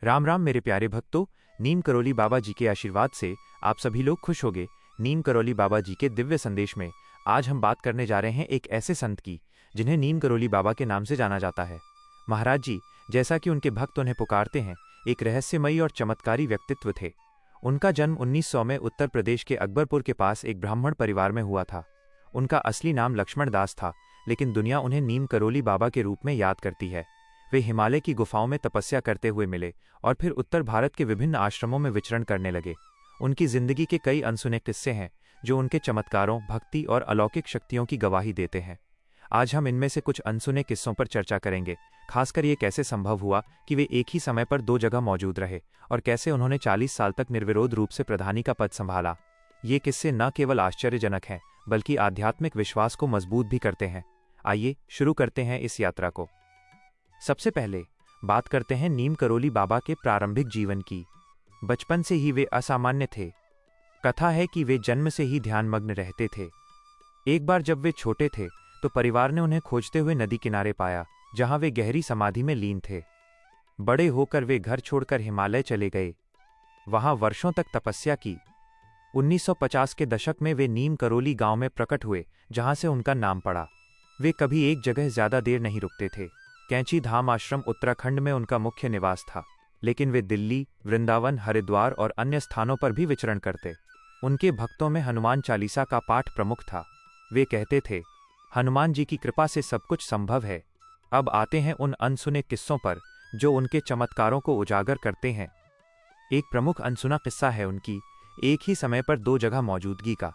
राम राम मेरे प्यारे भक्तों। नीम करोली बाबा जी के आशीर्वाद से आप सभी लोग खुश होंगे। नीम करोली बाबा जी के दिव्य संदेश में आज हम बात करने जा रहे हैं एक ऐसे संत की जिन्हें नीम करोली बाबा के नाम से जाना जाता है। महाराज जी, जैसा कि उनके भक्त उन्हें पुकारते हैं, एक रहस्यमयी और चमत्कारी व्यक्तित्व थे। उनका जन्म 1900 में उत्तर प्रदेश के अकबरपुर के पास एक ब्राह्मण परिवार में हुआ था। उनका असली नाम लक्ष्मण दास था, लेकिन दुनिया उन्हें नीम करोली बाबा के रूप में याद करती है। वे हिमालय की गुफाओं में तपस्या करते हुए मिले और फिर उत्तर भारत के विभिन्न आश्रमों में विचरण करने लगे। उनकी जिंदगी के कई अनसुने किस्से हैं जो उनके चमत्कारों, भक्ति और अलौकिक शक्तियों की गवाही देते हैं। आज हम इनमें से कुछ अनसुने किस्सों पर चर्चा करेंगे, खासकर ये कैसे संभव हुआ कि वे एक ही समय पर दो जगह मौजूद रहे और कैसे उन्होंने 40 साल तक निर्विरोध रूप से प्रधानी का पद संभाला। ये किस्से न केवल आश्चर्यजनक हैं, बल्कि आध्यात्मिक विश्वास को मजबूत भी करते हैं। आइए शुरू करते हैं इस यात्रा को। सबसे पहले बात करते हैं नीम करोली बाबा के प्रारंभिक जीवन की। बचपन से ही वे असामान्य थे। कथा है कि वे जन्म से ही ध्यानमग्न रहते थे। एक बार जब वे छोटे थे तो परिवार ने उन्हें खोजते हुए नदी किनारे पाया, जहां वे गहरी समाधि में लीन थे। बड़े होकर वे घर छोड़कर हिमालय चले गए, वहां वर्षों तक तपस्या की। 1950 के दशक में वे नीम करोली गांव में प्रकट हुए, जहां से उनका नाम पड़ा। वे कभी एक जगह ज्यादा देर नहीं रुकते थे। कैंची धाम आश्रम उत्तराखंड में उनका मुख्य निवास था, लेकिन वे दिल्ली, वृंदावन, हरिद्वार और अन्य स्थानों पर भी विचरण करते। उनके भक्तों में हनुमान चालीसा का पाठ प्रमुख था। वे कहते थे, हनुमान जी की कृपा से सब कुछ संभव है। अब आते हैं उन अनसुने किस्सों पर जो उनके चमत्कारों को उजागर करते हैं। एक प्रमुख अनसुना किस्सा है उनकी एक ही समय पर दो जगह मौजूदगी का।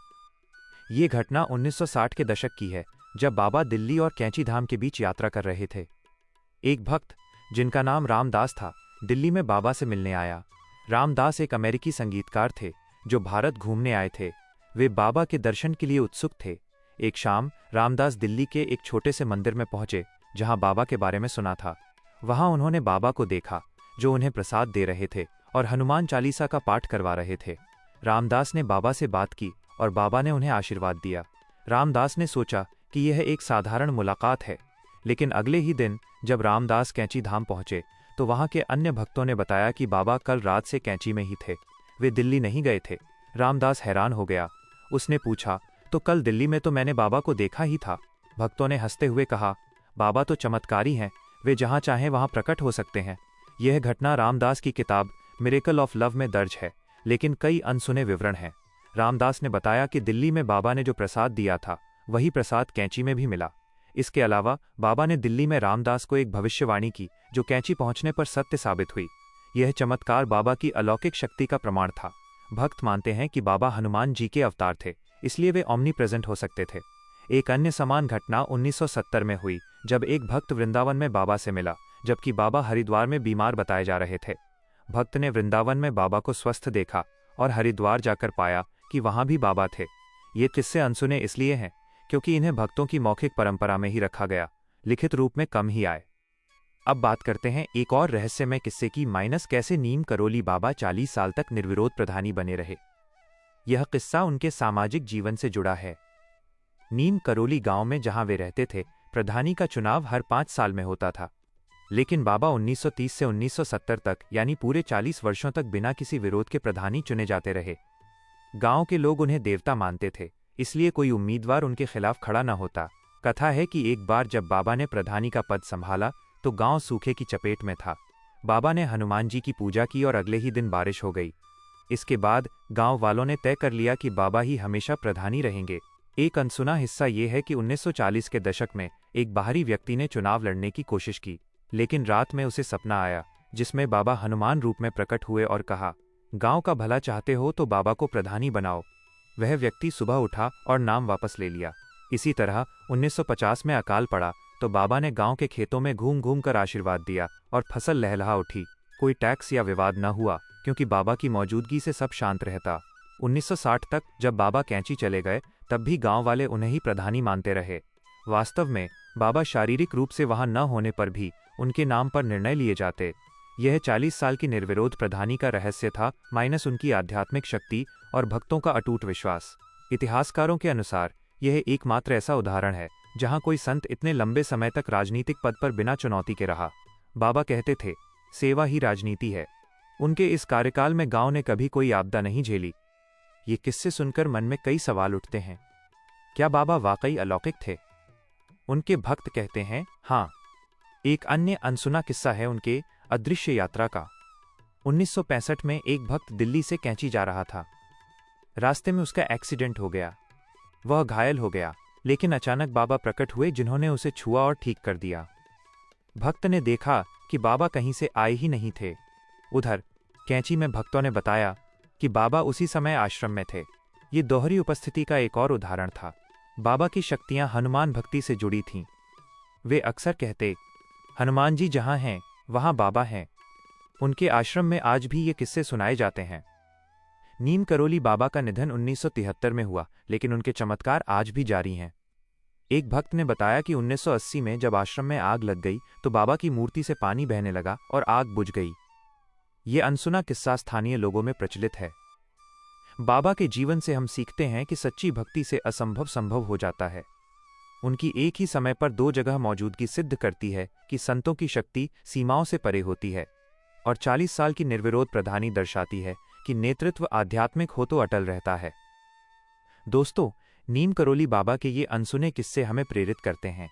ये घटना 1960 के दशक की है, जब बाबा दिल्ली और कैंची धाम के बीच यात्रा कर रहे थे। एक भक्त जिनका नाम रामदास था, दिल्ली में बाबा से मिलने आया। रामदास एक अमेरिकी संगीतकार थे जो भारत घूमने आए थे। वे बाबा के दर्शन के लिए उत्सुक थे। एक शाम रामदास दिल्ली के एक छोटे से मंदिर में पहुंचे, जहां बाबा के बारे में सुना था। वहां उन्होंने बाबा को देखा, जो उन्हें प्रसाद दे रहे थे और हनुमान चालीसा का पाठ करवा रहे थे। रामदास ने बाबा से बात की और बाबा ने उन्हें आशीर्वाद दिया। रामदास ने सोचा कि यह एक साधारण मुलाकात है, लेकिन अगले ही दिन जब रामदास कैंची धाम पहुंचे तो वहां के अन्य भक्तों ने बताया कि बाबा कल रात से कैंची में ही थे, वे दिल्ली नहीं गए थे। रामदास हैरान हो गया। उसने पूछा, तो कल दिल्ली में तो मैंने बाबा को देखा ही था। भक्तों ने हंसते हुए कहा, बाबा तो चमत्कारी हैं, वे जहां चाहें वहां प्रकट हो सकते हैं। यह घटना रामदास की किताब मिरेकल ऑफ लव में दर्ज है, लेकिन कई अनसुने विवरण हैं। रामदास ने बताया कि दिल्ली में बाबा ने जो प्रसाद दिया था, वही प्रसाद कैंची में भी मिला। इसके अलावा बाबा ने दिल्ली में रामदास को एक भविष्यवाणी की, जो कैंची पहुंचने पर सत्य साबित हुई। यह चमत्कार बाबा की अलौकिक शक्ति का प्रमाण था। भक्त मानते हैं कि बाबा हनुमान जी के अवतार थे, इसलिए वे ओमनी प्रेजेंट हो सकते थे। एक अन्य समान घटना 1970 में हुई, जब एक भक्त वृंदावन में बाबा से मिला, जबकि बाबा हरिद्वार में बीमार बताए जा रहे थे। भक्त ने वृंदावन में बाबा को स्वस्थ देखा और हरिद्वार जाकर पाया कि वहां भी बाबा थे। ये किस्से अनसुने इसलिए हैं क्योंकि इन्हें भक्तों की मौखिक परंपरा में ही रखा गया, लिखित रूप में कम ही आए। अब बात करते हैं एक और रहस्यमय किस्से की, कैसे नीम करोली बाबा 40 साल तक निर्विरोध प्रधानी बने रहे। यह किस्सा उनके सामाजिक जीवन से जुड़ा है। नीम करोली गांव में जहां वे रहते थे, प्रधानी का चुनाव हर 5 साल में होता था, लेकिन बाबा 1930 से 1970 तक, यानी पूरे 40 वर्षों तक बिना किसी विरोध के प्रधानी चुने जाते रहे। गांव के लोग उन्हें देवता मानते थे, इसलिए कोई उम्मीदवार उनके खिलाफ खड़ा न होता। कथा है कि एक बार जब बाबा ने प्रधानी का पद संभाला तो गांव सूखे की चपेट में था। बाबा ने हनुमान जी की पूजा की और अगले ही दिन बारिश हो गई। इसके बाद गांव वालों ने तय कर लिया कि बाबा ही हमेशा प्रधानी रहेंगे। एक अनसुना हिस्सा ये है कि 1940 के दशक में एक बाहरी व्यक्ति ने चुनाव लड़ने की कोशिश की, लेकिन रात में उसे सपना आया जिसमें बाबा हनुमान रूप में प्रकट हुए और कहा, गांव का भला चाहते हो तो बाबा को प्रधानी बनाओ। वह व्यक्ति सुबह उठा और नाम वापस ले लिया। इसी तरह 1950 में अकाल पड़ा तो बाबा ने गांव के खेतों में घूम घूम कर आशीर्वाद दिया और फसल लहलहा उठी। कोई टैक्स या विवाद न हुआ, क्योंकि बाबा की मौजूदगी से सब शांत रहता। 1960 तक जब बाबा कैंची चले गए, तब भी गांव वाले उन्हें ही प्रधानी मानते रहे। वास्तव में बाबा शारीरिक रूप से वहां न होने पर भी उनके नाम पर निर्णय लिए जाते। यह 40 साल की निर्विरोध प्रधानी का रहस्य था, उनकी आध्यात्मिक शक्ति और भक्तों का अटूट विश्वास। इतिहासकारों के अनुसार यह एकमात्र ऐसा उदाहरण है जहां कोई संत इतने लंबे समय तक राजनीतिक पद पर बिना चुनौती के रहा। बाबा कहते थे, सेवा ही राजनीति है। उनके इस कार्यकाल में गांव ने कभी कोई आपदा नहीं झेली। ये किस्से सुनकर मन में कई सवाल उठते हैं। क्या बाबा वाकई अलौकिक थे? उनके भक्त कहते हैं हाँ। एक अन्य अनसुना किस्सा है उनके अदृश्य यात्रा का। 1965 में एक भक्त दिल्ली से कैंची जा रहा था। रास्ते में उसका एक्सीडेंट हो गया। वह घायल हो गया, लेकिन अचानक बाबा प्रकट हुए जिन्होंने उसे छुआ और ठीक कर दिया। भक्त ने देखा कि बाबा कहीं से आए ही नहीं थे। उधर कैंची में भक्तों ने बताया कि बाबा उसी समय आश्रम में थे। ये दोहरी उपस्थिति का एक और उदाहरण था। बाबा की शक्तियां हनुमान भक्ति से जुड़ी थीं। वे अक्सर कहते, हनुमान जी जहां हैं वहां बाबा हैं। उनके आश्रम में आज भी ये किस्से सुनाए जाते हैं। नीम करोली बाबा का निधन 1973 में हुआ, लेकिन उनके चमत्कार आज भी जारी हैं। एक भक्त ने बताया कि 1980 में जब आश्रम में आग लग गई तो बाबा की मूर्ति से पानी बहने लगा और आग बुझ गई। ये अनसुना किस्सा स्थानीय लोगों में प्रचलित है। बाबा के जीवन से हम सीखते हैं कि सच्ची भक्ति से असंभव संभव हो जाता है। उनकी एक ही समय पर दो जगह मौजूदगी सिद्ध करती है कि संतों की शक्ति सीमाओं से परे होती है, और 40 साल की निर्विरोध प्रधानी दर्शाती है कि नेतृत्व आध्यात्मिक हो तो अटल रहता है। दोस्तों, नीम करोली बाबा के ये अनसुने किस्से हमें प्रेरित करते हैं।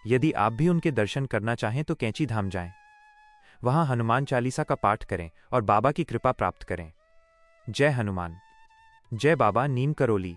यदि आप भी उनके दर्शन करना चाहें तो कैंची धाम जाएं। वहां हनुमान चालीसा का पाठ करें और बाबा की कृपा प्राप्त करें। जय हनुमान। जय बाबा नीम करोली।